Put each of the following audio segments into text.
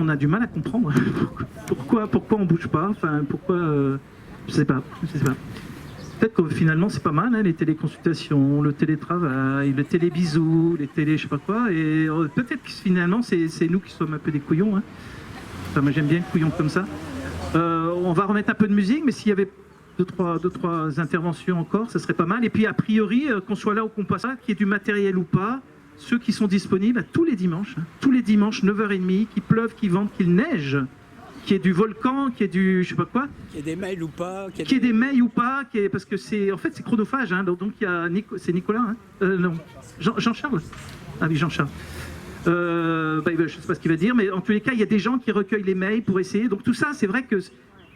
on a du mal à comprendre. Pourquoi on bouge pas, enfin, pourquoi... je sais pas. Peut-être que finalement c'est pas mal, hein, les téléconsultations, le télétravail, le télébisou, les télé je sais pas quoi, et peut-être que finalement c'est nous qui sommes un peu des couillons. Hein. Enfin, moi j'aime bien le couillon comme ça. On va remettre un peu de musique, mais s'il y avait deux, trois interventions encore, ça serait pas mal. Et puis a priori, qu'on soit là ou qu'on passe là, qu'il y ait du matériel ou pas, ceux qui sont disponibles tous les dimanches, 9h30, qu'il pleuve, qu'il vente, qu'il neige, qu'il y ait du volcan, qu'il y ait du je sais pas quoi. Qu'il y ait des mails ou pas. Qu'il y ait des mails ou pas, parce que c'est en fait c'est chronophage, hein, donc il y a c'est Nicolas, hein, non, Jean-Charles. Ah oui, Jean-Charles. Je ne sais pas ce qu'il va dire, mais en tous les cas, il y a des gens qui recueillent les mails pour essayer. Donc tout ça, c'est vrai que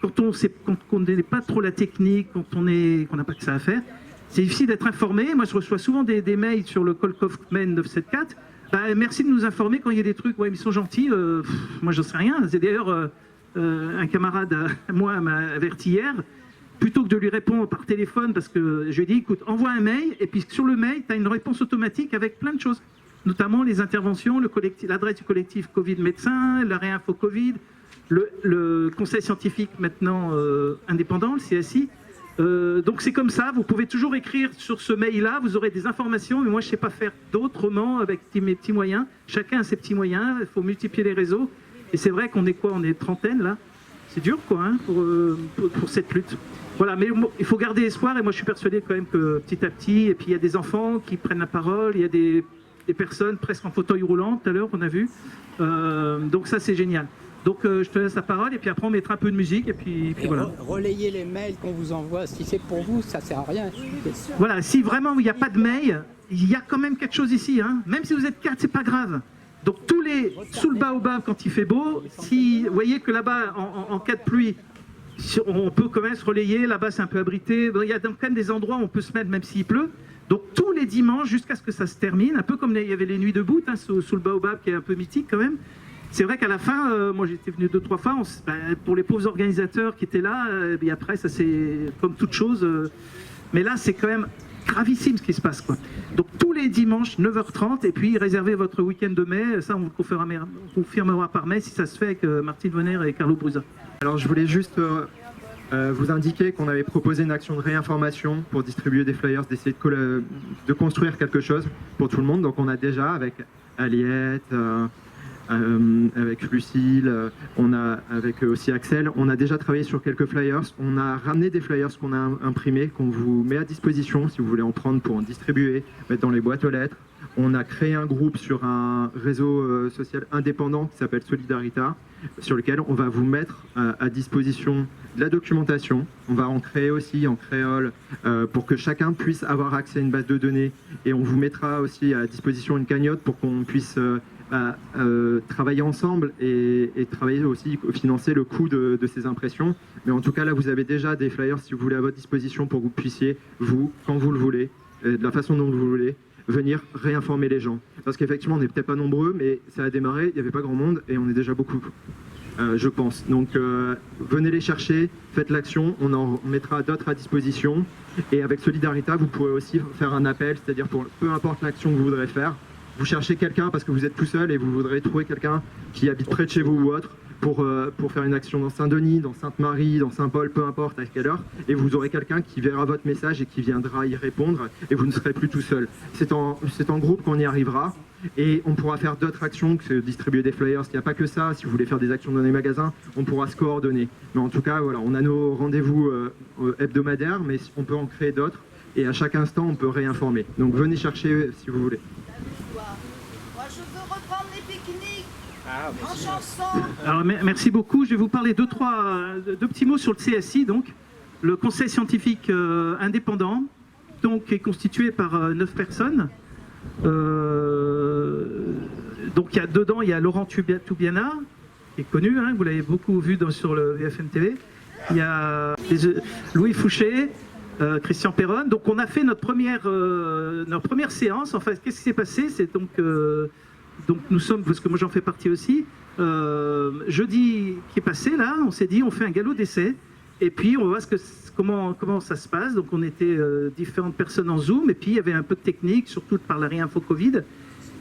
quand on n'est pas trop la technique, qu'on n'a pas que ça à faire, c'est difficile d'être informé. Moi, je reçois souvent des mails sur le Call Kaufman 974. Merci de nous informer quand il y a des trucs. Ouais, ils sont gentils. Moi, je ne sais rien. C'est d'ailleurs un camarade à moi m'a averti hier. Plutôt que de lui répondre par téléphone, parce que je lui ai dit, écoute, envoie un mail, et puis sur le mail, tu as une réponse automatique avec plein de choses. Notamment les interventions, l'adresse du collectif Covid médecin, la réinfo Covid, le conseil scientifique maintenant indépendant, le CSI. Donc c'est comme ça, vous pouvez toujours écrire sur ce mail-là, vous aurez des informations, mais moi je ne sais pas faire d'autrement avec mes petits moyens. Chacun a ses petits moyens, il faut multiplier les réseaux. Et c'est vrai qu'on est quoi, on est trentaine là. C'est dur quoi, hein, pour cette lutte. Voilà, mais il faut garder espoir, et moi je suis persuadé quand même que petit à petit, et puis il y a des enfants qui prennent la parole, il y a des personnes presque en fauteuil roulant, tout à l'heure on a vu. Donc ça c'est génial. Donc je te laisse la parole, et puis après on mettra un peu de musique, et puis voilà. Relayez les mails qu'on vous envoie, si c'est pour vous, ça sert à rien. Voilà, si vraiment il n'y a pas de mail, il y a quand même quelque chose ici, hein. Même si vous êtes 4, c'est pas grave. Donc tous les, sous le baobab quand il fait beau, si vous voyez que là-bas en cas de pluie, on peut quand même se relayer, là-bas c'est un peu abrité, il y a quand même des endroits où on peut se mettre même s'il pleut. Donc tous les dimanches jusqu'à ce que ça se termine, un peu comme il y avait les nuits de Bout, hein, sous le baobab qui est un peu mythique quand même. C'est vrai qu'à la fin, moi j'étais venu 2-3 fois, pour les pauvres organisateurs qui étaient là, et après ça c'est comme toute chose, mais là c'est quand même gravissime ce qui se passe, quoi. Donc tous les dimanches 9h30, et puis réservez votre week-end de mai, ça on vous confirmera par mail si ça se fait avec Martine Vonner et Carlo Brusa. Alors je voulais juste vous indiquer qu'on avait proposé une action de réinformation pour distribuer des flyers, d'essayer de construire quelque chose pour tout le monde. Donc on a déjà avec Aliette, avec Lucille, on a avec aussi Axel, on a déjà travaillé sur quelques flyers. On a ramené des flyers qu'on a imprimés, qu'on vous met à disposition si vous voulez en prendre pour en distribuer, mettre dans les boîtes aux lettres. On a créé un groupe sur un réseau social indépendant qui s'appelle Solidarita, sur lequel on va vous mettre à disposition de la documentation. On va en créer aussi en créole pour que chacun puisse avoir accès à une base de données, et on vous mettra aussi à disposition une cagnotte pour qu'on puisse travailler ensemble et travailler aussi, financer le coût de ces impressions. Mais en tout cas là vous avez déjà des flyers si vous voulez à votre disposition pour que vous puissiez, vous, quand vous le voulez, de la façon dont vous le voulez, venir réinformer les gens. Parce qu'effectivement on n'est peut-être pas nombreux, mais ça a démarré, il n'y avait pas grand monde et on est déjà beaucoup, je pense. Donc venez les chercher, faites l'action, on en mettra d'autres à disposition. Et avec Solidarita vous pourrez aussi faire un appel, c'est-à-dire pour peu importe l'action que vous voudrez faire, vous cherchez quelqu'un parce que vous êtes tout seul et vous voudrez trouver quelqu'un qui habite près de chez vous ou autre pour faire une action dans Saint-Denis, dans Sainte-Marie, dans Saint-Paul, peu importe à quelle heure, et vous aurez quelqu'un qui verra votre message et qui viendra y répondre, et vous ne serez plus tout seul. C'est en groupe qu'on y arrivera, et on pourra faire d'autres actions, que distribuer des flyers. Il n'y a pas que ça, si vous voulez faire des actions dans les magasins, on pourra se coordonner. Mais en tout cas, voilà, on a nos rendez-vous hebdomadaires, mais on peut en créer d'autres, et à chaque instant, on peut réinformer. Donc venez chercher si vous voulez. Moi, je veux reprendre les pique-niques en chanson. Alors merci beaucoup. Je vais vous parler deux petits mots sur le CSI, donc le Conseil scientifique indépendant, donc qui est constitué par 9 personnes. Donc dedans il y a Laurent Toubiana, qui est connu, hein, vous l'avez beaucoup vu sur le VFM TV. Il y a Louis Fouché, Christian Perron. Donc on a fait notre première séance. Enfin, qu'est-ce qui s'est passé? C'est donc nous sommes, parce que moi j'en fais partie aussi, jeudi qui est passé là, on s'est dit on fait un galop d'essai et puis on voit comment ça se passe. Donc on était différentes personnes en Zoom, et puis il y avait un peu de technique, surtout par la réinfo Covid.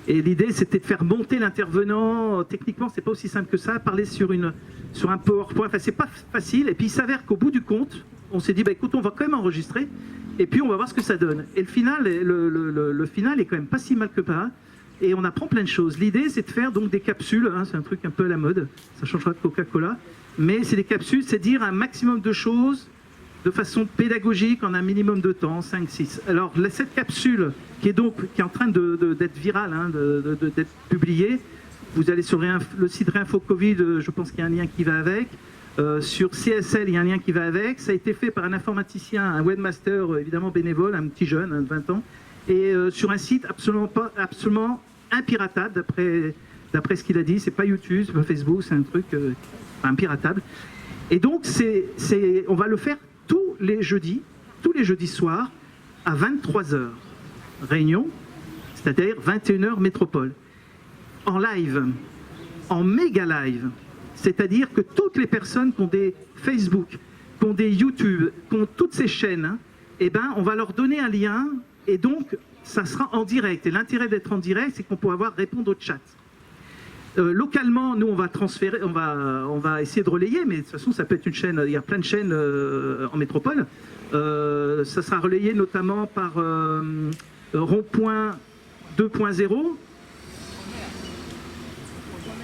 Et l'idée, c'était de faire monter l'intervenant. Techniquement, c'est pas aussi simple que ça. Parler sur un PowerPoint, enfin, c'est pas facile. Et puis, il s'avère qu'au bout du compte, on s'est dit, bah, écoute, on va quand même enregistrer. Et puis, on va voir ce que ça donne. Et le final est quand même pas si mal que pas. Et on apprend plein de choses. L'idée, c'est de faire donc des capsules. Hein, c'est un truc un peu à la mode. Ça changera de Coca-Cola. Mais c'est des capsules, c'est dire un maximum de choses de façon pédagogique en un minimum de temps, 5-6. Alors, cette capsule qui est en train d'être virale, hein, d'être publiée, vous allez sur le site Réinfo Covid, je pense qu'il y a un lien qui va avec. Sur CSL, il y a un lien qui va avec. Ça a été fait par un informaticien, un webmaster évidemment bénévole, un petit jeune, hein, de 20 ans. Et sur un site absolument impiratable, d'après ce qu'il a dit. C'est pas YouTube, c'est pas Facebook, c'est un truc impiratable. Et donc, on va le faire tous les jeudis soirs, à 23h. Réunion, c'est-à-dire 21h métropole. En live, en méga live. C'est-à-dire que toutes les personnes qui ont des Facebook, qui ont des YouTube, qui ont toutes ces chaînes, hein, eh ben, on va leur donner un lien et donc ça sera en direct. Et l'intérêt d'être en direct, c'est qu'on pourra répondre au chat. Localement, nous, on va transférer, on va essayer de relayer, mais de toute façon, ça peut être une chaîne, il y a plein de chaînes en métropole. Ça sera relayé notamment par Rond-Point 2.0.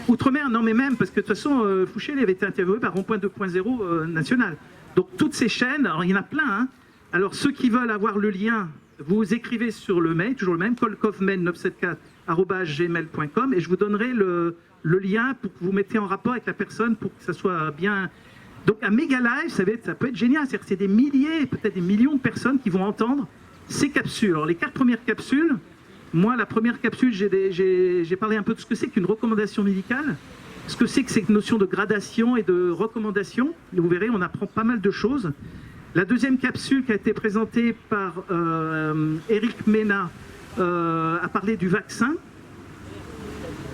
Outre-mer, non mais même, parce que de toute façon, Fouché avait été interviewé par Rond-Point 2.0 national. Donc toutes ces chaînes, alors il y en a plein, hein. Alors ceux qui veulent avoir le lien, vous écrivez sur le mail, toujours le même, kolkovmen974@gmail.com, et je vous donnerai le lien pour que vous mettez en rapport avec la personne pour que ça soit bien. Donc un méga live, ça peut être génial, c'est-à-dire que c'est des milliers, peut-être des millions de personnes qui vont entendre ces capsules. Alors les 4 premières capsules, moi la première capsule, j'ai parlé un peu de ce que c'est qu'une recommandation médicale, ce que c'est que cette notion de gradation et de recommandation. Et vous verrez, on apprend pas mal de choses. La deuxième capsule qui a été présentée par Eric Mena a parlé du vaccin.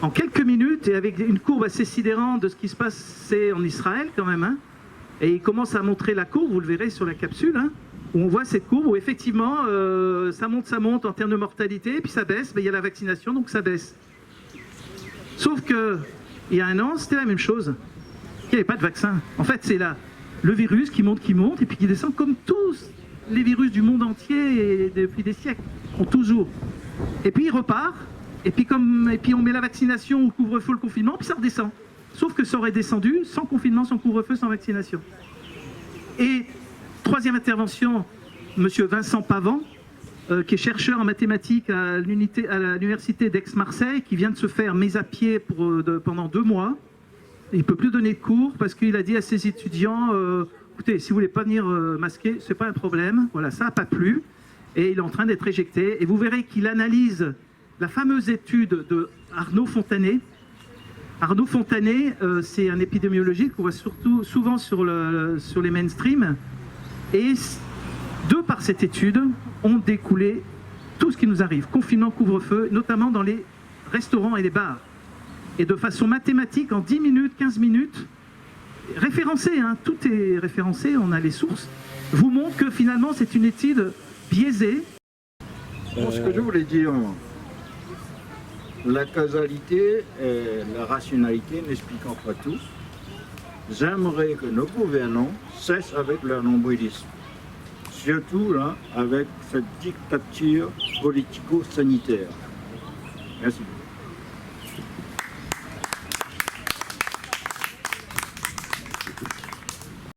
En quelques minutes et avec une courbe assez sidérante de ce qui se passe en Israël quand même. Hein. Et il commence à montrer la courbe, vous le verrez sur la capsule, hein, où on voit cette courbe où effectivement ça monte en termes de mortalité, puis ça baisse, mais il y a la vaccination donc ça baisse. Sauf que il y a un an, c'était la même chose. Il n'y avait pas de vaccin. En fait, c'est le virus qui monte et puis qui descend comme tous les virus du monde entier et depuis des siècles, ont toujours. Et puis il repart, et puis on met la vaccination au couvre-feu, le confinement, puis ça redescend. Sauf que ça aurait descendu sans confinement, sans couvre-feu, sans vaccination. Et troisième intervention, monsieur Vincent Pavant, qui est chercheur en mathématiques à l'université d'Aix-Marseille, qui vient de se faire mise à pied pendant 2 mois. Il ne peut plus donner de cours parce qu'il a dit à ses étudiants écoutez, si vous ne voulez pas venir masquer, ce n'est pas un problème. Voilà, ça n'a pas plu. Et il est en train d'être éjecté. Et vous verrez qu'il analyse la fameuse étude de Arnaud Fontanet. Arnaud Fontanet, c'est un épidémiologiste qu'on voit souvent sur les mainstream. Et de par cette étude, ont découlé tout ce qui nous arrive. Confinement, couvre-feu, notamment dans les restaurants et les bars. Et de façon mathématique, en 10 minutes, 15 minutes, référencé, hein, tout est référencé, on a les sources, vous montre que finalement c'est une étude biaisée. Bon, ce que je voulais dire, la causalité et la rationalité n'expliquant pas tout, j'aimerais que nos gouvernants cessent avec leur nombrilisme. Surtout là, avec cette dictature politico-sanitaire. Merci.